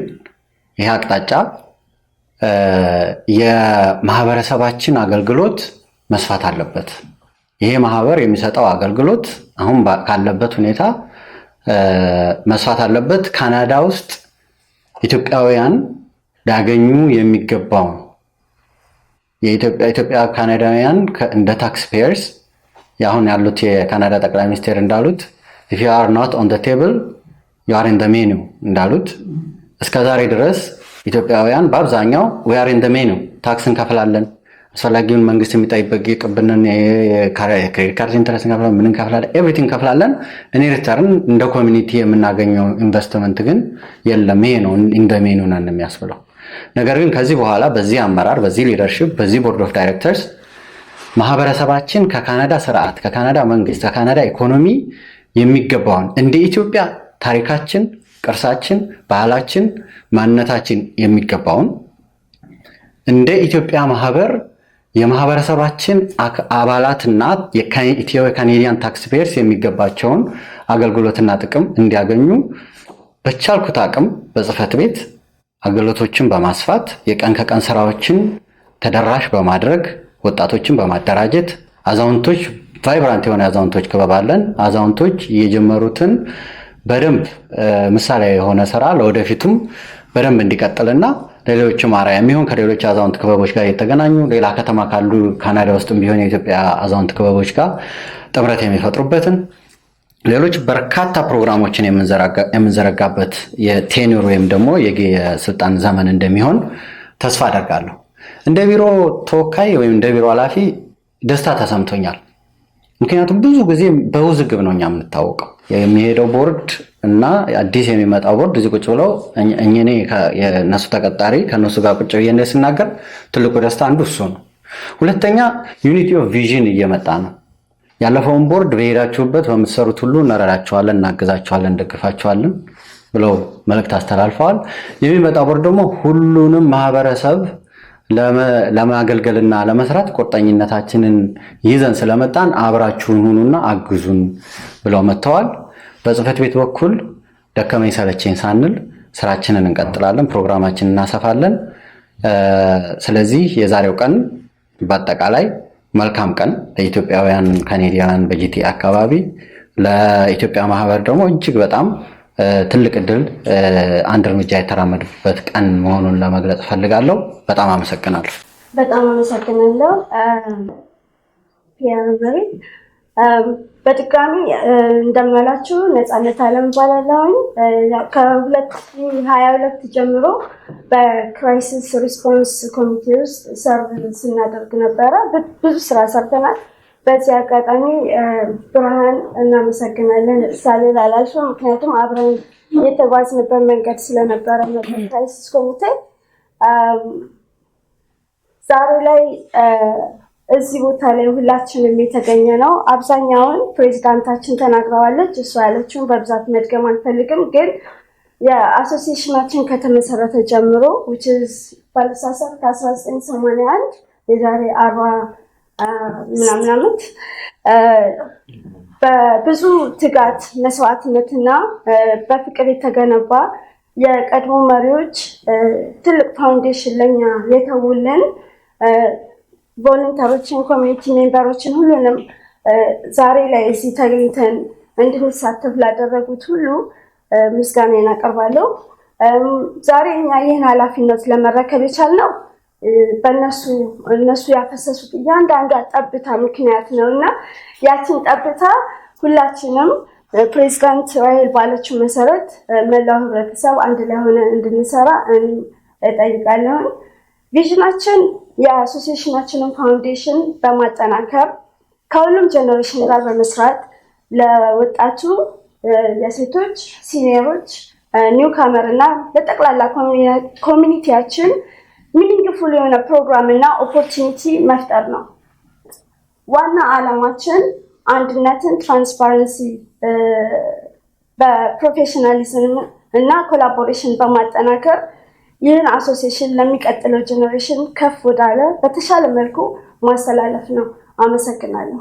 ይሄ አቅጣጫ የማህበረሰባችን አገልግሎት መስፋት አለበት። ይሄ ማህበር የሚሰጠው አገልግሎት አሁን ካለበት ሁኔታ መስፋት አለበት። ካናዳ ውስጥ ኢትዮጵያውያን ሊያገኙ የሚገባው የኢትዮጵያ ካናዳውያን እንደ ታክስ ፔየርስ አሁን ያሉት የካናዳ ጠቅላይ ሚኒስቴር እንዳሉት if you are not on the table you are in the menu እንዳሉት እስከዛሬ ድረስ ኢትዮጵያውያን በአብዛኛው we are in the menu ታክስ እንከፍላለን፣ አስፈላጊውን መንግስት የሚጠይቅብንን የክሬዲት ካርድ ኢንተረስት እንከፍላለን፣ ምን እንከፍላለን፣ ኤቭሪቲንግ እንከፍላለን። እኔ ሪተርን እንደ ኮሚኒቲ የምናገኘው ኢንቨስትመንት ግን የለም። ይሄ ነው in the menu ነን የሚያስብለው። ነገር ግን ከዚህ በኋላ በዚህ አመራር፣ በዚህ ሊደርሺፕ፣ በዚህ ቦርድ ኦፍ ዳይሬክተርስ ማህበረሰባችን ከካናዳ ስርዓት፣ ከካናዳ መንግስት፣ ከካናዳ ኢኮኖሚ የሚገባውን እንደ ኢትዮጵያ ታሪካችን፣ ቅርሳችን፣ ባህላችን፣ ማንነታችን የሚገባውን እንደ ኢትዮጵያ ማህበር የማህበረሰባችን አባላትና የኢትዮ ካኔዲያን ታክስ ፔየርስ የሚገባቸውን አገልግሎትና ጥቅም እንዲያገኙ በቻልኩት አቅም በጽህፈት ቤት አገልግሎቶችን በማስፋት የቀን ከቀን ስራዎችን ተደራሽ በማድረግ ወጣቶችን በማደራጀት አዛውንቶች ቫይብራንት የሆነ አዛውንቶች ክበብ አለን። አዛውንቶች የጀመሩትን በደንብ ምሳሌያዊ የሆነ ስራ ለወደፊቱም በደንብ እንዲቀጥልና ሌሎችም አርአያ የሚሆን ከሌሎች አዛውንት ክበቦች ጋር የተገናኙ ሌላ ከተማ ካሉ ካናዳ ውስጥም ቢሆን የኢትዮጵያ አዛውንት ክበቦች ጋር ጥምረት የሚፈጥሩበትን ሌሎች በርካታ ፕሮግራሞችን የምንዘረጋበት የቴኒር ወይም ደግሞ የስልጣን ዘመን እንደሚሆን ተስፋ አደርጋለሁ። እንደ ቢሮ ተወካይ ወይም እንደ ቢሮ ኃላፊ ደስታ ተሰምቶኛል። ምክንያቱም ብዙ ጊዜ በውዝግብ ነው እኛ የምንታወቀው። የሚሄደው ቦርድ እና አዲስ የሚመጣው ቦርድ እዚህ ቁጭ ብለው እኔ የነሱ ተቀጣሪ ከነሱ ጋር ቁጭ ብዬ ስናገር ትልቁ ደስታ አንዱ እሱ ነው። ሁለተኛ ዩኒቲ ኦፍ ቪዥን እየመጣ ነው። ያለፈውን ቦርድ በሄዳችሁበት በምትሰሩት ሁሉ እንረዳችኋለን፣ እናግዛችኋለን፣ እንደግፋችኋለን ብለው መልእክት አስተላልፈዋል። የሚመጣ ቦርድ ደግሞ ሁሉንም ማህበረሰብ ለማገልገልና ለመስራት ቁርጠኝነታችንን ይዘን ስለመጣን አብራችሁን ሁኑና አግዙን ብለው መጥተዋል። በጽህፈት ቤት በኩል ደከመኝ ሰለቸኝ ሳንል ስራችንን እንቀጥላለን፣ ፕሮግራማችንን እናሰፋለን። ስለዚህ የዛሬው ቀን በአጠቃላይ መልካም ቀን ለኢትዮጵያውያን ካኔዲያን በጂቲኤ አካባቢ፣ ለኢትዮጵያ ማህበር ደግሞ እጅግ በጣም ትልቅ እድል አንድ እርምጃ የተራመድበት ቀን መሆኑን ለመግለጽ ፈልጋለሁ። በጣም አመሰግናለሁ። በጣም አመሰግናለሁ ፒየር መሪ። በድጋሚ እንደምላችሁ ነፃነት አለም እባላለሁ። ከ2022 ጀምሮ በክራይሲስ ሪስፖንስ ኮሚቴ ውስጥ ሰርቭ ስናደርግ ነበረ። ብዙ ስራ ሰርተናል። በዚህ አጋጣሚ ብርሃን እናመሰግናለን ሳልል አላልፍም። ምክንያቱም አብረን የተጓዝንበት መንገድ ስለነበረ ክራይሲስ ኮሚቴ ዛሬ ላይ እዚህ ቦታ ላይ ሁላችንም የተገኘ ነው። አብዛኛውን ፕሬዚዳንታችን ተናግረዋለች። እሷ ያለችውን በብዛት መድገም አልፈልግም። ግን የአሶሲዬሽናችን ከተመሰረተ ጀምሮ ባለሳሳት ከ1981 የዛሬ 40 ምናምን ዓመት በብዙ ትጋት መስዋዕትነትና በፍቅር የተገነባ የቀድሞ መሪዎች ትልቅ ፋውንዴሽን ለኛ የተውልን ቮለንተሮችን፣ ኮሚኒቲ ሜምበሮችን ሁሉንም ዛሬ ላይ እዚህ ተገኝተን እንድንሳተፍ ላደረጉት ሁሉ ምስጋና እናቀርባለሁ። ዛሬ እኛ ይህን ኃላፊነት ለመረከብ የቻልነው እነሱ ያፈሰሱት እያንዳንዷ ጠብታ ምክንያት ነው እና ያችን ጠብታ ሁላችንም ፕሬዚዳንት ራሄል ባለችው መሰረት መላው ህብረተሰብ አንድ ላይ ሆነን እንድንሰራ እጠይቃለሁ። ቪዥናችን የአሶሲዬሽናችንን ፋውንዴሽን በማጠናከር ከሁሉም ጀነሬሽን ጋር በመስራት ለወጣቱ፣ የሴቶች፣ ሲኒየሮች፣ ኒው ካመር እና ለጠቅላላ ኮሚኒቲያችን ሚኒንግፉል የሆነ ፕሮግራም እና ኦፖርቹኒቲ መፍጠር ነው። ዋና ዓላማችን አንድነትን፣ ትራንስፓረንሲ፣ በፕሮፌሽናሊዝም እና ኮላቦሬሽን በማጠናከር ይህን አሶሲዬሽን ለሚቀጥለው ጀኔሬሽን ከፍ ወዳለ በተሻለ መልኩ ማስተላለፍ ነው። አመሰግናለሁ።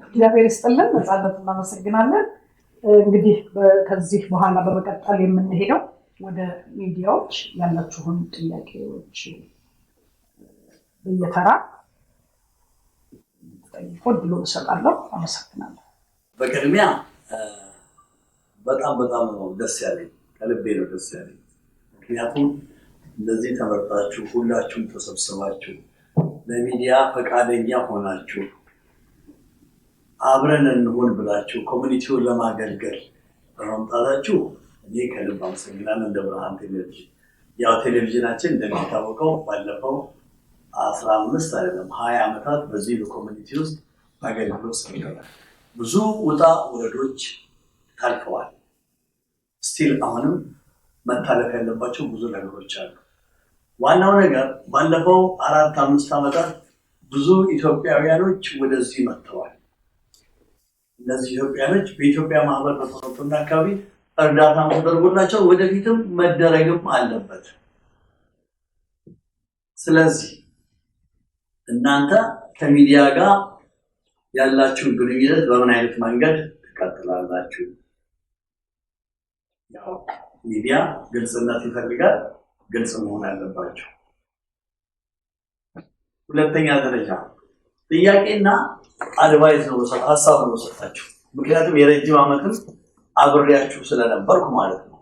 እግዚአብሔር ይስጥልን። ነፃነት እናመሰግናለን። እንግዲህ ከዚህ በኋላ በመቀጠል የምንሄደው ወደ ሚዲያዎች ያላችሁን ጥያቄዎች በየተራ ሁሉ እሰጣለሁ። አመሰግናለሁ። በቅድሚያ በጣም ነው ደስ ያለኝ፣ ከልቤ ነው ደስ ያለኝ። ምክንያቱም እንደዚህ ተመርጣችሁ ሁላችሁም ተሰብስባችሁ ለሚዲያ ፈቃደኛ ሆናችሁ አብረን እንሆን ብላችሁ ኮሚኒቲውን ለማገልገል በመምጣታችሁ እኔ ከልብ አመሰግናለሁ። እንደ ብርሃን ቴሌቪዥን ያው ቴሌቪዥናችን እንደሚታወቀው ባለፈው 15 አይደለም 20 ዓመታት በዚህ በኮሚኒቲ ውስጥ አገልግሎት ሰጥተዋል። ብዙ ውጣ ውረዶች ታልፈዋል። ስቲል አሁንም መታለፍ ያለባቸው ብዙ ነገሮች አሉ። ዋናው ነገር ባለፈው 4-5 ዓመታት ብዙ ኢትዮጵያውያኖች ወደዚህ መጥተዋል። እነዚህ ኢትዮጵያውያኖች በኢትዮጵያ ማህበር በቶሮንቶና አካባቢ እርዳታ ተደርጎላቸው ወደፊትም መደረግም አለበት። ስለዚህ እናንተ ከሚዲያ ጋር ያላችሁ ግንኙነት በምን አይነት መንገድ ትቀጥላላችሁ? ያው ሚዲያ ግልጽነት ይፈልጋል፣ ግልጽ መሆን አለባቸው። ሁለተኛ ደረጃ ጥያቄና አድቫይስ ነው፣ ሀሳብ ነው ሰጣችሁ። ምክንያቱም የረጅም ዓመትም አብሬያችሁ ስለነበርኩ ማለት ነው።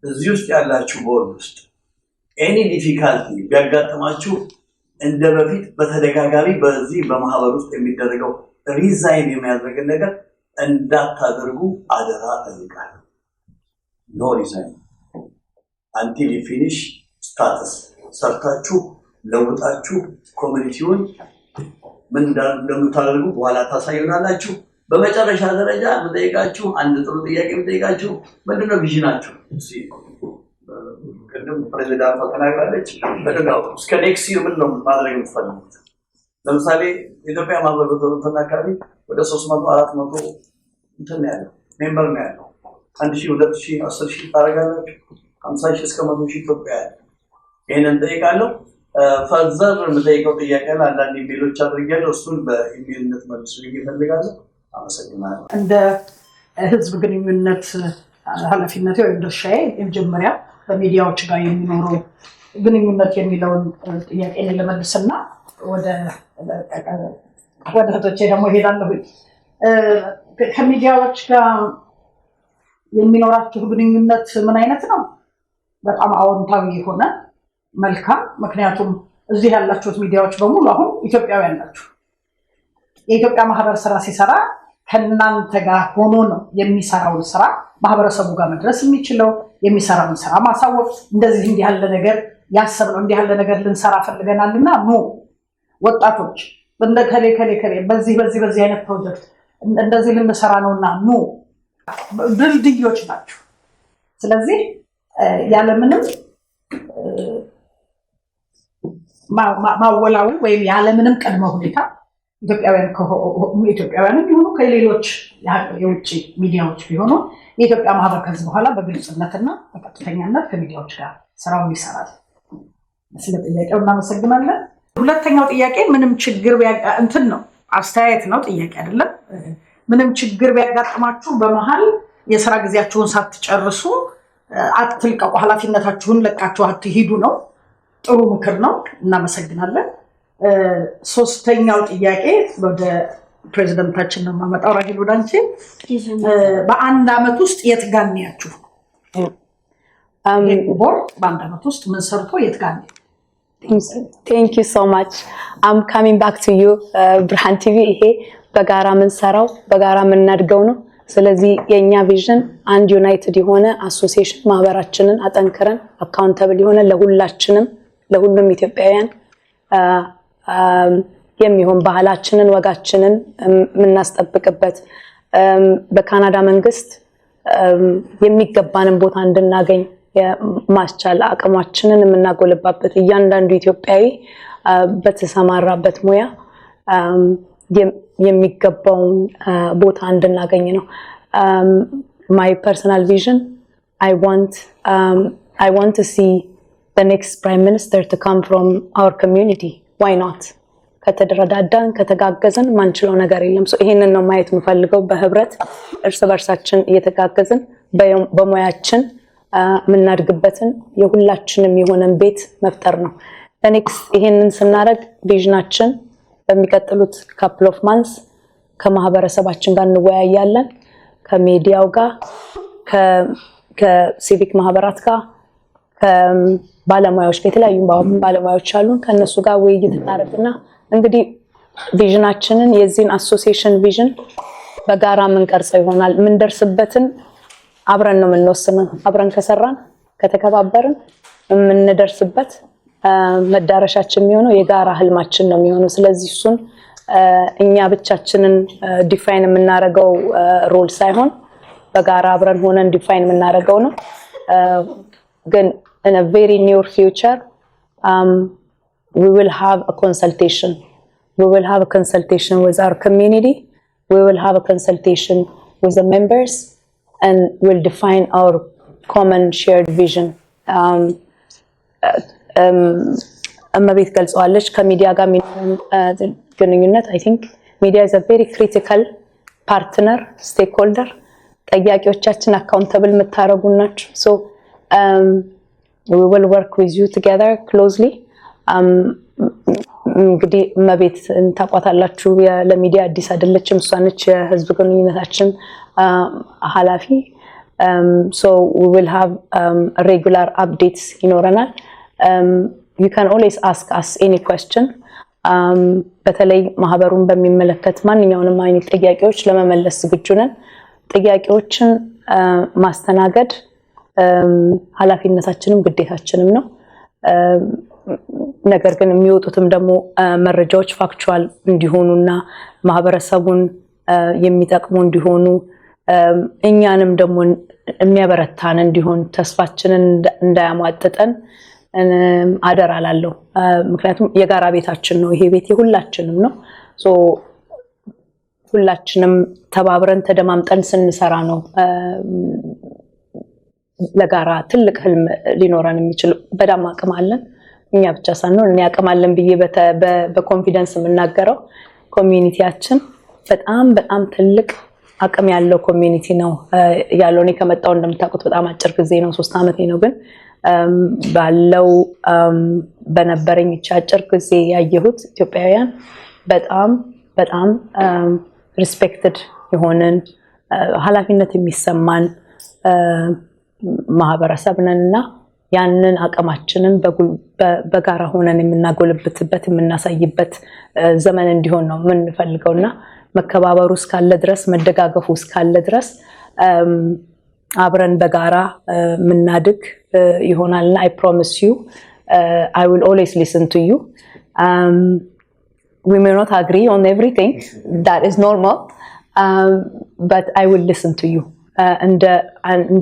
እዚህ ውስጥ ያላችሁ ቦርድ ውስጥ ኤኒ ዲፊካልቲ ቢያጋጥማችሁ እንደ በፊት በተደጋጋሚ በዚህ በማህበር ውስጥ የሚደረገው ሪዛይን የሚያደርግን ነገር እንዳታደርጉ አደራ እጠይቃለሁ። ኖ ሪዛይን አንቲል ፊኒሽ ስታተስ ሰርታችሁ ለውጣችሁ ኮሚኒቲውን ምን እንደምታደርጉ በኋላ ታሳዩናላችሁ። በመጨረሻ ደረጃ የምጠይቃችሁ አንድ ጥሩ ጥያቄ የምጠይቃችሁ ምንድነው ቪዥናችሁ? ቅድም ፕሬዚዳንቷ ተናግራለች። በደጋው እስከ ኔክስት ይር ምን ነው ማድረግ የምትፈልጉት? ለምሳሌ የኢትዮጵያ ማህበር በቶሮንቶና አካባቢ ወደ 300-400 እንትን ያለው ሜምበር ነው ያለው። 1000 2000 10000 ታደርጋላችሁ። 50,000 እስከ 100,000 ኢትዮጵያ ያለ ይሄንን ጠይቃለሁ። ፈዘር የምጠይቀው ጥያቄ አለ። አንዳንድ ኢሜሎች አድርጌያለሁ። እሱን በኢሜልነት መልሱ ይፈልጋለሁ። አመሰግናለሁ። እንደ ህዝብ ግንኙነት ኃላፊነቴ ወይም ድርሻዬ የመጀመሪያ በሚዲያዎች ጋር የሚኖረው ግንኙነት የሚለውን ጥያቄ ለመልስና ወደ እህቶቼ ደግሞ እሄዳለሁ። ከሚዲያዎች ጋር የሚኖራችሁ ግንኙነት ምን አይነት ነው? በጣም አዎንታዊ የሆነ መልካም። ምክንያቱም እዚህ ያላችሁት ሚዲያዎች በሙሉ አሁን ኢትዮጵያውያን ናችሁ። የኢትዮጵያ ማህበር ስራ ሲሰራ ከእናንተ ጋር ሆኖ ነው የሚሰራውን ስራ ማህበረሰቡ ጋር መድረስ የሚችለው። የሚሰራውን ስራ ማሳወቅ፣ እንደዚህ እንዲህ ያለ ነገር ያሰብነው እንዲህ ያለ ነገር ልንሰራ ፈልገናልና ኑ ወጣቶች እንደ ከሌ በዚህ አይነት ፕሮጀክት እንደዚህ ልንሰራ ነውና ኑ ድልድዮች ናቸው። ስለዚህ ያለምንም ማወላወል ወይም ያለምንም ቅድመ ሁኔታ ኢትዮጵያውያንም ቢሆኑ ከሌሎች የውጭ ሚዲያዎች ቢሆኑ የኢትዮጵያ ማህበር ከዚህ በኋላ በግልጽነትና በቀጥተኛነት ከሚዲያዎች ጋር ስራውን ይሰራል። ስለ ጥያቄው እናመሰግናለን። ሁለተኛው ጥያቄ ምንም ችግር እንትን ነው፣ አስተያየት ነው፣ ጥያቄ አይደለም። ምንም ችግር ቢያጋጥማችሁ በመሃል የስራ ጊዜያችሁን ሳትጨርሱ አትልቀቁ፣ ኃላፊነታችሁን ለቃችሁ አትሂዱ ነው። ጥሩ ምክር ነው። እናመሰግናለን። ሶስተኛው ጥያቄ ወደ ፕሬዚደንታችን ነው የማመጣው። ራሂል ወደ አንቺ። በአንድ ዓመት ውስጥ የት ጋር ናችሁ? ቦርድ በአንድ ዓመት ውስጥ ምን ሰርቶ የት ጋር ነው? Thank you so much. I'm coming back to you. ብርሃን ቲቪ ይሄ በጋራ የምንሰራው በጋራ የምናድገው ነው። ስለዚህ የኛ ቪዥን አንድ ዩናይትድ የሆነ አሶሲዬሽን ማህበራችንን አጠንክረን አካውንታብል የሆነ ለሁላችንም ለሁሉም ኢትዮጵያውያን የሚሆን ባህላችንን ወጋችንን የምናስጠብቅበት በካናዳ መንግስት የሚገባንን ቦታ እንድናገኝ ማስቻል አቅማችንን የምናጎልባበት እያንዳንዱ ኢትዮጵያዊ በተሰማራበት ሙያ የሚገባውን ቦታ እንድናገኝ ነው። my personal vision, I want to see the next prime minister to come from our community. Why not? ከተደረዳዳን ከተጋገዝን ማንችለው ነገር የለም። ይሄንን ነው ማየት የምፈልገው። በህብረት እርስ በርሳችን እየተጋገዝን በሙያችን የምናድግበትን የሁላችንም የሆነን ቤት መፍጠር ነው። በኔክስት ይሄንን ስናደርግ ቪዥናችን በሚቀጥሉት ካፕል ኦፍ ማንስ ከማህበረሰባችን ጋር እንወያያለን፣ ከሚዲያው ጋር፣ ከሲቪክ ማህበራት ጋር፣ ከባለሙያዎች ጋር፣ የተለያዩ ባለሙያዎች አሉን። ከነሱ ጋር ውይይት እናደርግና እንግዲህ ቪዥናችንን የዚህን አሶሲዬሽን ቪዥን በጋራ የምንቀርጸው ይሆናል። የምንደርስበትን አብረን ነው የምንወስነው። አብረን ከሰራን ከተከባበርን የምንደርስበት መዳረሻችን የሚሆነው የጋራ ህልማችን ነው የሚሆነው። ስለዚህ እሱን እኛ ብቻችንን ዲፋይን የምናደርገው ሮል ሳይሆን በጋራ አብረን ሆነን ዲፋይን የምናደርገው ነው። ግን in a very near future we will have a consultation. We will have a consultation with our community. We will have a consultation with the members, and we'll define our common shared vision. እመቤት ገልጸዋለች ከሚዲያ ጋር ግንኙነት I think media is a very critical partner, stakeholder. ጠያቂዎቻችን accountable የምታረጉ ናቸው. So we will work with you together closely. እንግዲህ እመቤት ታቋታላችሁ ለሚዲያ አዲስ አይደለችም እሷ ነች የህዝብ ግንኙነታችን ኃላፊ so we will have regular updates ይኖረናል you can always ask us any question በተለይ ማህበሩን በሚመለከት ማንኛውንም አይነት ጥያቄዎች ለመመለስ ዝግጁ ነን ጥያቄዎችን ማስተናገድ ኃላፊነታችንም ግዴታችንም ነው ነገር ግን የሚወጡትም ደግሞ መረጃዎች ፋክቹዋል እንዲሆኑና ማህበረሰቡን የሚጠቅሙ እንዲሆኑ እኛንም ደግሞ የሚያበረታን እንዲሆን ተስፋችንን እንዳያሟጥጠን አደራ ላለው ምክንያቱም የጋራ ቤታችን ነው ይሄ ቤት የሁላችንም ነው ሶ ሁላችንም ተባብረን ተደማምጠን ስንሰራ ነው ለጋራ ትልቅ ህልም ሊኖረን የሚችል በጣም አቅም አለን እኛ ብቻ ሳንሆን እኛ አቅም አለን ብዬ በኮንፊደንስ የምናገረው ኮሚኒቲያችን በጣም ትልቅ አቅም ያለው ኮሚኒቲ ነው ያለው እኔ ከመጣው እንደምታውቁት በጣም አጭር ጊዜ ነው 3 አመት ነው ግን ባለው በነበረኝ አጭር ጊዜ ያየሁት ኢትዮጵያውያን በጣም ሪስፔክትድ የሆነን ኃላፊነት የሚሰማን ማህበረሰብ ነንና ያንን አቅማችንን በጋራ ሆነን የምናጎልብትበት የምናሳይበት ዘመን እንዲሆን ነው የምንፈልገውና መከባበሩ እስካለ ድረስ መደጋገፉ እስካለ ድረስ አብረን በጋራ ምናድግ ይሆናልና I promise you I will always listen to you we may not agree on everything that is normal but I will listen to you and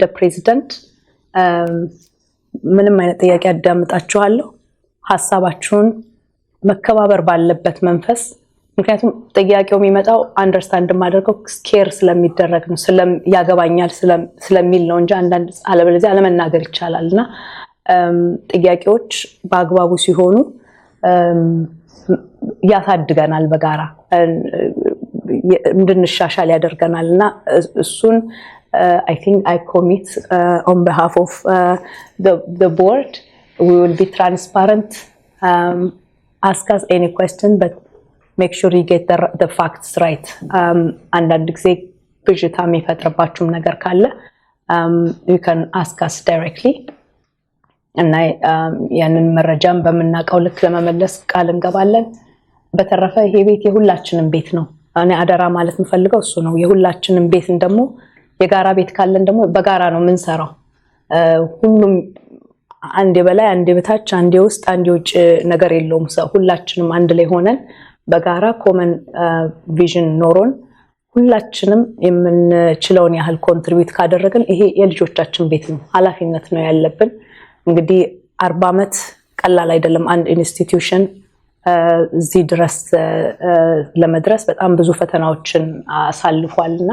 the president ምንም አይነት ጥያቄ አዳምጣችኋለሁ ሐሳባችሁን መከባበር ባለበት መንፈስ ምክንያቱም ጥያቄው የሚመጣው አንደርስታንድ ማድረገው ስኬር ስለሚደረግ ነው ያገባኛል ስለሚል ነው እንጂ አንዳንድ አለበለዚያ አለመናገር ይቻላልና ጥያቄዎች በአግባቡ ሲሆኑ ያሳድገናል በጋራ እንድንሻሻል ያደርገናልና እሱን I think I commit on behalf of the board we will be transparent ask us any question but make sure you get the facts right አንዳንድ ጊዜ ብዥታ የሚፈጥርባችሁም ነገር ካለ you can ask us directly እና ያንን መረጃም በመናቀው ልክ ለመመለስ ቃል እንገባለን በተረፈ ይሄ ቤት የሁላችንም ቤት ነው እኔ አደራ ማለት የምፈልገው እሱ ነው የሁላችንም ቤት እንደሞ የጋራ ቤት ካለን ደግሞ በጋራ ነው ምንሰራው ሁሉም አንዴ በላይ አንዴ በታች አንዴ ውስጥ አንዴ ውጭ ነገር የለውም ሁላችንም አንድ ላይ ሆነን በጋራ ኮመን ቪዥን ኖሮን ሁላችንም የምንችለውን ያህል ኮንትሪቢዩት ካደረግን ይሄ የልጆቻችን ቤት ነው ኃላፊነት ነው ያለብን እንግዲህ 40 አመት ቀላል አይደለም አንድ ኢንስቲትዩሽን እዚህ ድረስ ለመድረስ በጣም ብዙ ፈተናዎችን አሳልፏልና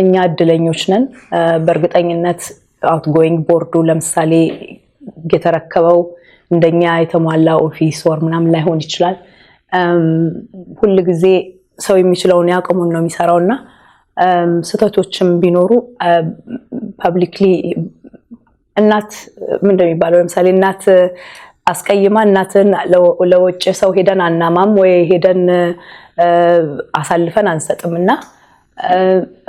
እኛ እድለኞች ነን በእርግጠኝነት አውትጎይንግ ቦርዱ ለምሳሌ የተረከበው እንደኛ የተሟላ ኦፊስ ወር ምናምን ላይሆን ይችላል ሁሉ ጊዜ ሰው የሚችለውን ያቀሙን ነው የሚሰራውና ስተቶችም ቢኖሩ ፐብሊክሊ እናት ምን እንደሚባለው ለምሳሌ እናት አስቀይማ እናትን ለወጭ ሰው ሄደን አናማም ወይ ሄደን አሳልፈን አንሰጥምና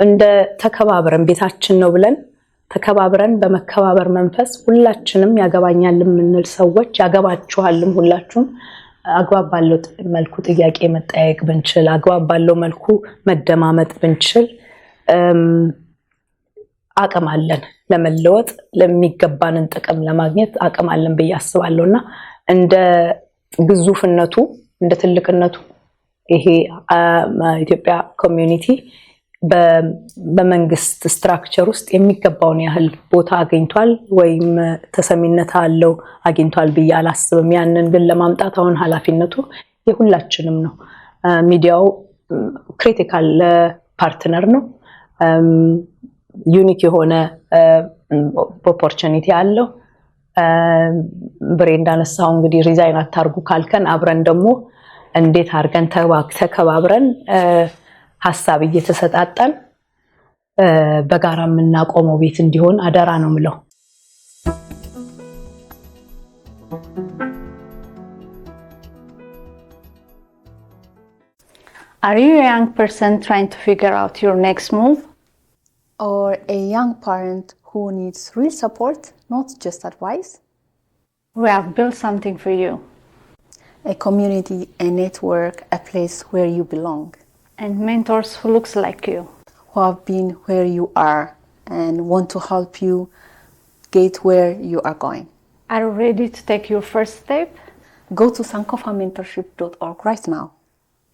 እንደ ተከባብረን ቤታችን ነው ብለን ተከባብረን በመከባበር መንፈስ ሁላችንም ያገባኛል ምንል ሰዎች ያገባችኋልም ሁላችሁም አግባብ ባለው መልኩ ጥያቄ መጠያየቅ ብንችል አግባብ ባለው መልኩ መደማመጥ ብንችል አቅም አለን ለመለወጥ ለሚገባንን ጥቅም ለማግኘት አቅም አለን በያስባለውና እንደ ግዙፍነቱ እንደ ትልቅነቱ ይሄ ኢትዮጵያ ኮሚኒቲ በመንግስት ስትራክቸር ውስጥ የሚገባውን ያህል ቦታ አግኝቷል ወይም ተሰሚነት አለው አግኝቷል ብዬ አላስብም። ያንን ግን ለማምጣት አሁን ኃላፊነቱ የሁላችንም ነው። ሚዲያው ክሪቲካል ፓርትነር ነው። ዩኒክ የሆነ ኦፖርቹኒቲ አለው። ብሬ እንዳነሳው እንግዲህ ሪዛይን አታርጉ ካልከን አብረን ደግሞ እንዴት አድርገን ተከባብረን ሀሳብ እየተሰጣጠን በጋራ የምናቆመው ቤት እንዲሆን አደራ ነው ምለው። Are you a young person trying to figure out your next move? Or a young parent who needs real support, not just advice? We have built something for you. A community, a network, a place where you belong. And mentors who looks like you. Who have been where you are and want to help you get where you are going. Are you ready to take your first step? Go to sankofamentorship.org right now.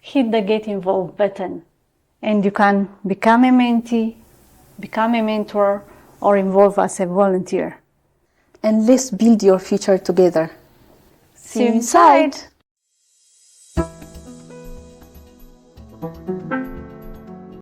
Hit the Get Involved button and you can become a mentee, become a mentor, or involve as a volunteer. And let's build your future together. See you inside!